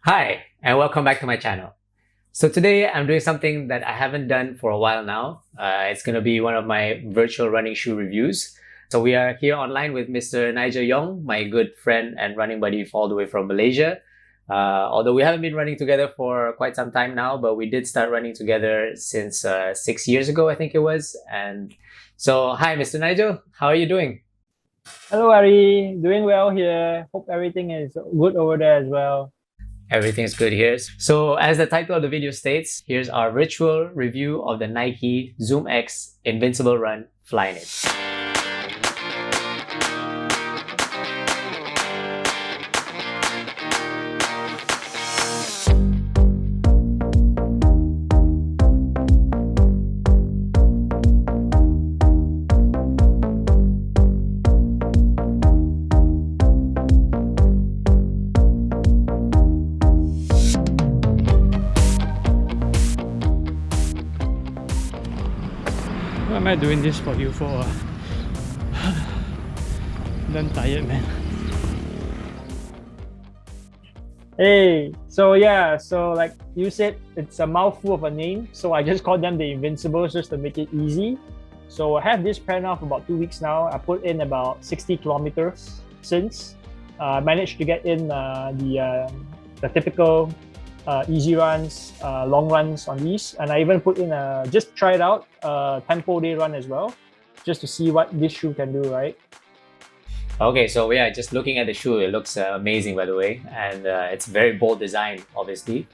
Hi, and welcome back to my channel. So today I'm doing something that I haven't done for a while now. It's going to be one of my virtual running shoe reviews. So we are here online with Mr. Nigel Yong, my good friend and running buddy all the way from Malaysia. Although we haven't been running together for quite some time now, but we did start running together since 6 years ago, I think it was. And so, hi, Mr. Nigel, how are you doing? Hello, Ari. Doing well here. Hope everything is good over there as well. Everything's good here. So as the title of the video states, here's our virtual review of the Nike ZoomX Invincible Run Flyknit. Why am I doing this for you for? I'm tired, man. Hey, so like you said, it's a mouthful of a name, so I just called them the Invincibles just to make it easy. So I have this pair now for about 2 weeks now. I put in about 60 kilometers since. I managed to get in the typical easy runs, long runs on these, and I even put in just try it out, tempo day run as well, just to see what this shoe can do, right? Okay, so yeah, just looking at the shoe, it looks amazing, by the way, and it's very bold design, obviously.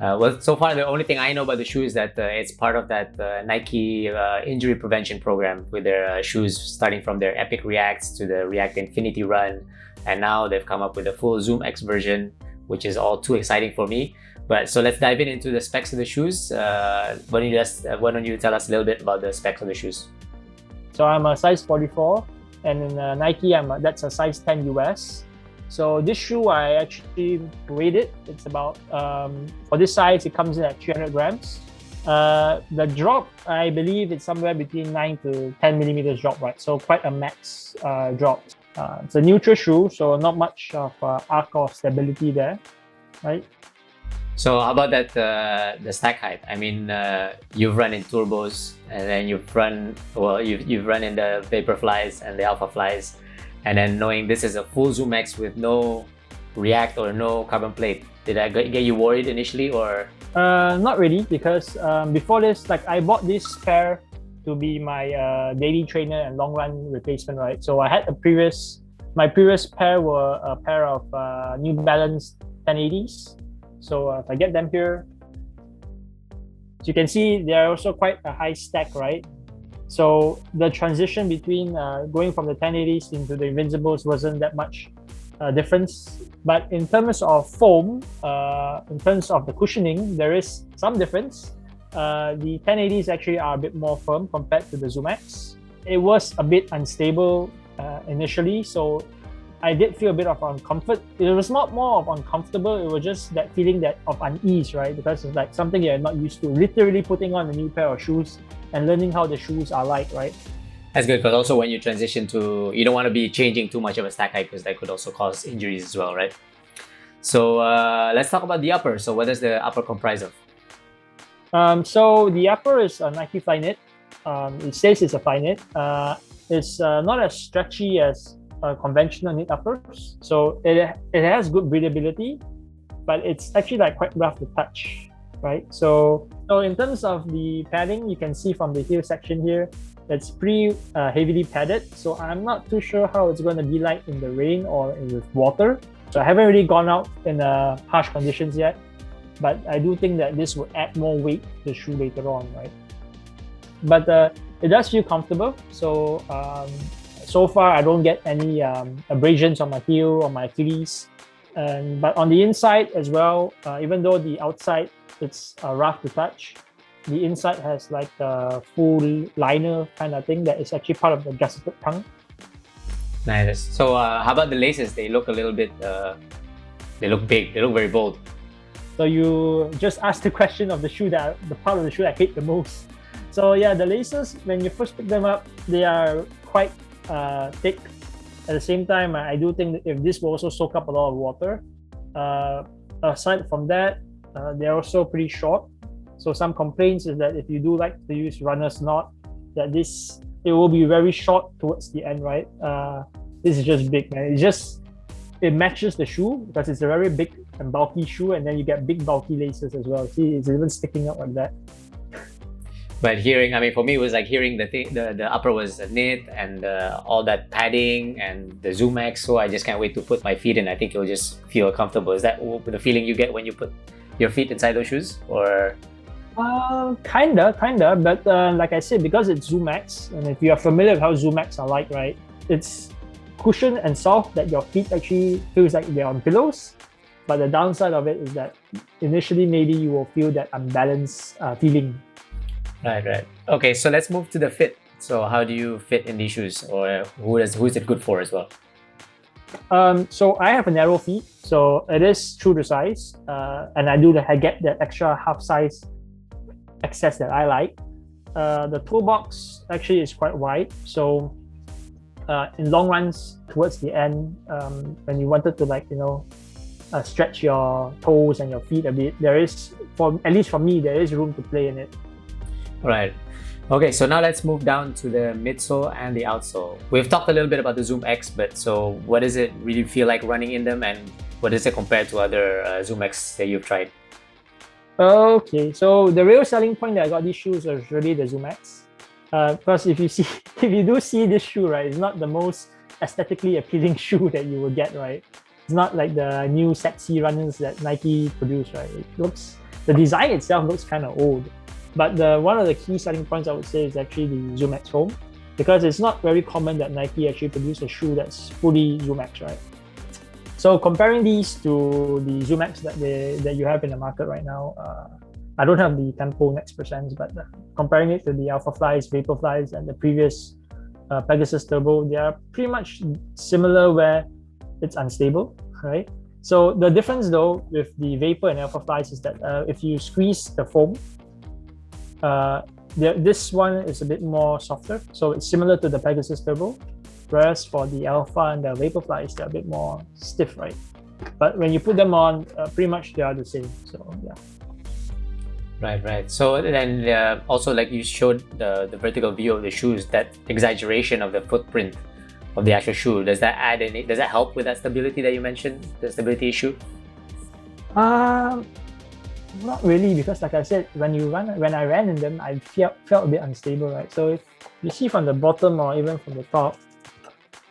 Well, so far the only thing I know about the shoe is that it's part of that Nike injury prevention program with their shoes starting from their Epic Reacts to the React Infinity Run, and now they've come up with a full ZoomX version, which is all too exciting for me. But so let's dive into the specs of the shoes. Why don't you tell us a little bit about the specs of the shoes? So I'm a size 44, and in Nike, that's a size 10 US. So this shoe, I actually weighed it. It's about, for this size, it comes in at 300 grams. The drop, I believe it's somewhere between 9 to 10 millimeters drop, right? So quite a max drop. It's a neutral shoe, so not much of arc or stability there, right? So how about that the stack height? I mean, you've run in turbos, and then you've run in the Vaporflies and the Alpha Flies, and then knowing this is a full ZoomX with no React or no carbon plate, did I get you worried initially, or? Not really, because before this, like I bought this pair to be my daily trainer and long run replacement, right? So I had my previous pair were a pair of New Balance 1080s. So if I get them here, so you can see they're also quite a high stack, right? So the transition between going from the 1080s into the Invincibles wasn't that much difference. But in terms of foam, in terms of the cushioning, there is some difference. The 1080s actually are a bit more firm compared to the ZoomX. It was a bit unstable initially, so I did feel a bit of uncomfort. It was not more of uncomfortable, it was just that feeling of unease, right? Because it's like something you're not used to, literally putting on a new pair of shoes and learning how the shoes are like, right? That's good, because also when you transition to, you don't want to be changing too much of a stack height, because that could also cause injuries as well, right? So let's talk about the upper. So what does the upper comprise of? So the upper is a Nike Flyknit. It says it's a Flyknit. It's not as stretchy as conventional knit uppers, so it has good breathability, but it's actually like quite rough to touch, right? So in terms of the padding, you can see from the heel section here, it's pretty heavily padded. So I'm not too sure how it's going to be like in the rain or with water. So I haven't really gone out in harsh conditions yet, but I do think that this will add more weight to the shoe later on, right? But it does feel comfortable. So far, I don't get any abrasions on my heel or my Achilles. But on the inside as well, even though the outside it's rough to touch, the inside has like a full liner kind of thing that is actually part of the gusseted tongue. Nice. So how about the laces? They look a little bit, they look big, they look very bold. So you just asked the question of the part of the shoe I hate the most. So yeah, the laces, when you first pick them up, they are quite thick. At the same time, I do think that if this will also soak up a lot of water, aside from that, they're also pretty short. So some complaints is that if you do like to use runner's knot, that it will be very short towards the end, right? This is just big, man. It matches the shoe because it's a very big and bulky shoe, and then you get big bulky laces as well. See, it's even sticking up like that. But hearing, I mean, for me, it was like hearing the upper was knit and all that padding and the ZoomX. So I just can't wait to put my feet in. I think it'll just feel comfortable. Is that the feeling you get when you put your feet inside those shoes, or? Kinda. But like I said, because it's ZoomX, and if you are familiar with how ZoomX are like, right? It's cushion and soft that your feet actually feels like they're on pillows. But the downside of it is that initially maybe you will feel that unbalanced feeling. Right. Okay, so let's move to the fit. So how do you fit in these shoes, or who is it good for as well? So I have a narrow feet, so it is true to size, and I get that extra half size access that I like. The toe box actually is quite wide, so in long runs towards the end, when you wanted to stretch your toes and your feet a bit, at least for me, there is room to play in it. Right. Okay, so now let's move down to the midsole and the outsole. We've talked a little bit about the ZoomX, but so what does it really feel like running in them, and what does it compare to other ZoomX that you've tried? Okay, so the real selling point that I got these shoes was really the ZoomX. Because if you do see this shoe, right, it's not the most aesthetically appealing shoe that you will get, right? It's not like the new sexy runners that Nike produce, right? The design itself looks kind of old. But one of the key selling points I would say is actually the ZoomX Foam, because it's not very common that Nike actually produce a shoe that's fully ZoomX, right? So comparing these to the ZoomX that you have in the market right now, I don't have the Tempo Next Percents, but comparing it to the Alphaflies, Vaporflies, and the previous Pegasus Turbo, they are pretty much similar where it's unstable, right? So the difference though with the Vapor and Alphaflies is that if you squeeze the foam, this one is a bit more softer, so it's similar to the Pegasus Turbo, whereas for the Alpha and the Vaporflies, they're a bit more stiff, right? But when you put them on, pretty much they are the same. So yeah. Right. So then also, like you showed the vertical view of the shoes, that exaggeration of the footprint of the actual shoe, does that help with that stability that you mentioned, the stability issue? Not really, because like I said, when I ran in them, I felt a bit unstable, right? So if you see from the bottom or even from the top,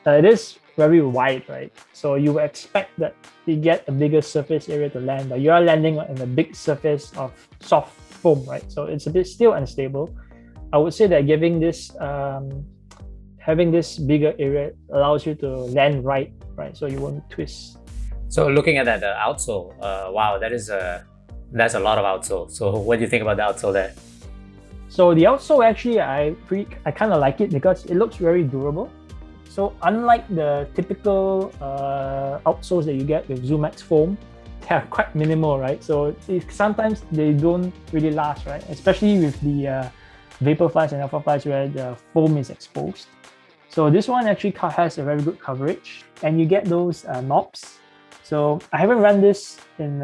it is very wide, right? So you would expect that you get a bigger surface area to land, but you are landing on a big surface of soft foam, right? So it's a bit still unstable. I would say that having this bigger area allows you to land right? So you won't twist. So looking at that outsole, wow, that's a lot of outsole. So what do you think about the outsole there? So the outsole actually, I kind of like it because it looks very durable. So unlike the typical outsoles that you get with ZoomX Foam, they are quite minimal, right? So sometimes they don't really last, right? Especially with the Vaporflies and Alphaflies where the foam is exposed. So this one actually has a very good coverage, and you get those knobs. So I haven't run this in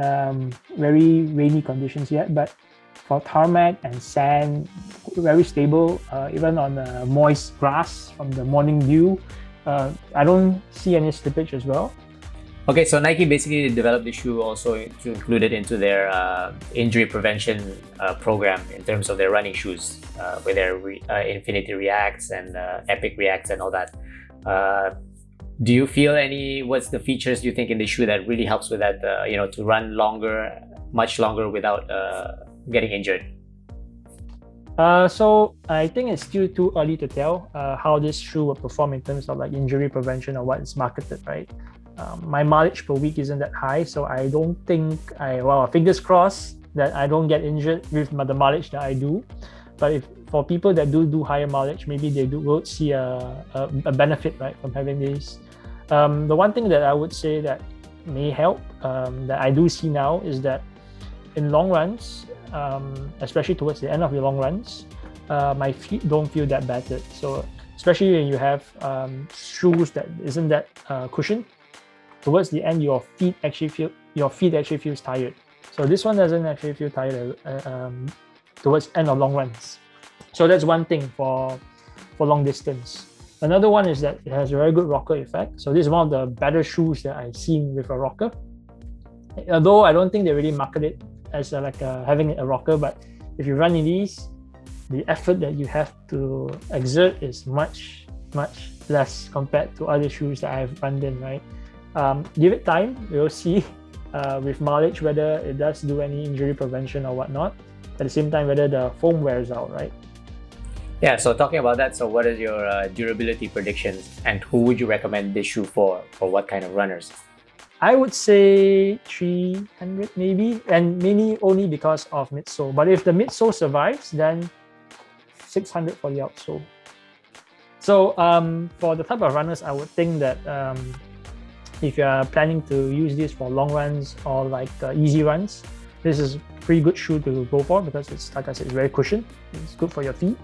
very rainy conditions yet, but for tarmac and sand, very stable. Even on moist grass from the morning dew, I don't see any slippage as well. Okay, so Nike basically developed the shoe also to include it into their injury prevention program in terms of their running shoes, with their Infinity Reacts and Epic Reacts and all that. Do you feel what's the features you think in the shoe that really helps with that, to run much longer without getting injured? So I think it's still too early to tell how this shoe will perform in terms of like injury prevention or what is marketed, right? My mileage per week isn't that high, so I don't think fingers crossed that I don't get injured with the mileage that I do. But for people that do higher mileage, maybe they will see a benefit, right, from having this. The one thing that I would say that may help, that I do see now, is that in long runs, especially towards the end of your long runs, my feet don't feel that battered. So especially when you have shoes that isn't that cushioned, towards the end your feet actually your feet actually feels tired. So this one doesn't actually feel tired towards end of long runs. So that's one thing for long distance. Another one is that it has a very good rocker effect. So this is one of the better shoes that I've seen with a rocker. Although I don't think they really market it as having a rocker, but if you run in these, the effort that you have to exert is much less compared to other shoes that I've run in, right? Give it time, we'll see with mileage whether it does do any injury prevention or whatnot. At the same time, whether the foam wears out, right? Yeah, so talking about that, so what is your durability predictions, and who would you recommend this shoe for what kind of runners? I would say 300 maybe, and mainly only because of midsole. But if the midsole survives, then 600 for the outsole. So for the type of runners, I would think that if you are planning to use this for long runs or like easy runs, this is a pretty good shoe to go for because it's, like I said, it's very cushioned. It's good for your feet.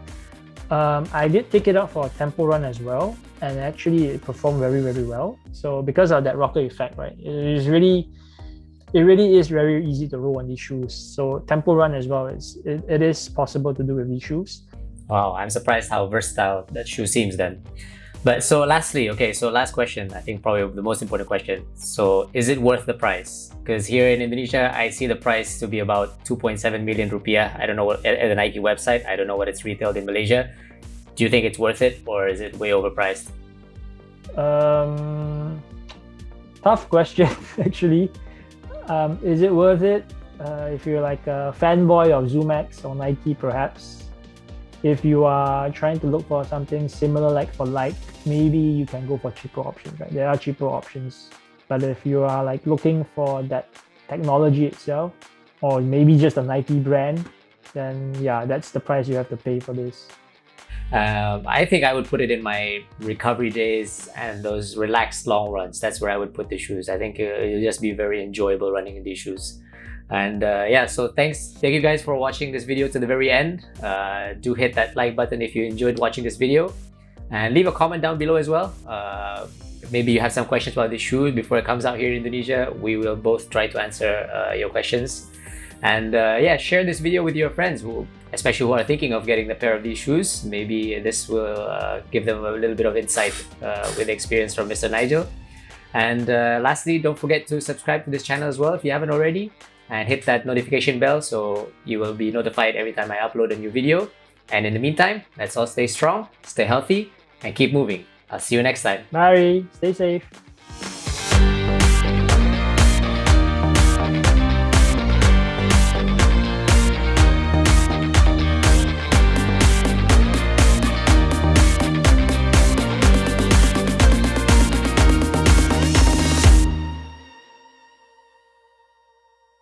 I did take it out for a tempo run as well, and actually it performed very, very well. So because of that rocker effect, right, it really is very easy to roll on these shoes. So tempo run as well, it is possible to do with these shoes. Wow, I'm surprised how versatile that shoe seems then. But so lastly, okay, so last question, I think probably the most important question. So is it worth the price? Because here in Indonesia, I see the price to be about 2.7 million rupiah. I don't know what, at the Nike website, I don't know what it's retailed in Malaysia. Do you think it's worth it, or is it way overpriced? Tough question, actually. Is it worth it? If you're like a fanboy of ZoomX or Nike, perhaps. If you are trying to look for something similar like for like, maybe you can go for cheaper options, right? There are cheaper options. But if you are like looking for that technology itself, or maybe just a Nike brand, then yeah, that's the price you have to pay for this. I think I would put it in my recovery days and those relaxed long runs. That's where I would put the shoes. I think it'll just be very enjoyable running in these shoes. And yeah, so thank you guys for watching this video to the very end. Do hit that like button if you enjoyed watching this video, and leave a comment down below as well. Maybe you have some questions about this shoe before it comes out here in Indonesia. We will both try to answer your questions. And yeah, share this video with your friends, especially who are thinking of getting a pair of these shoes. Maybe this will give them a little bit of insight with experience from Mr. Nigel. And lastly, don't forget to subscribe to this channel as well if you haven't already, and hit that notification bell so you will be notified every time I upload a new video. And in the meantime, let's all stay strong, stay healthy, and keep moving. I'll see you next time. Bye. Stay safe.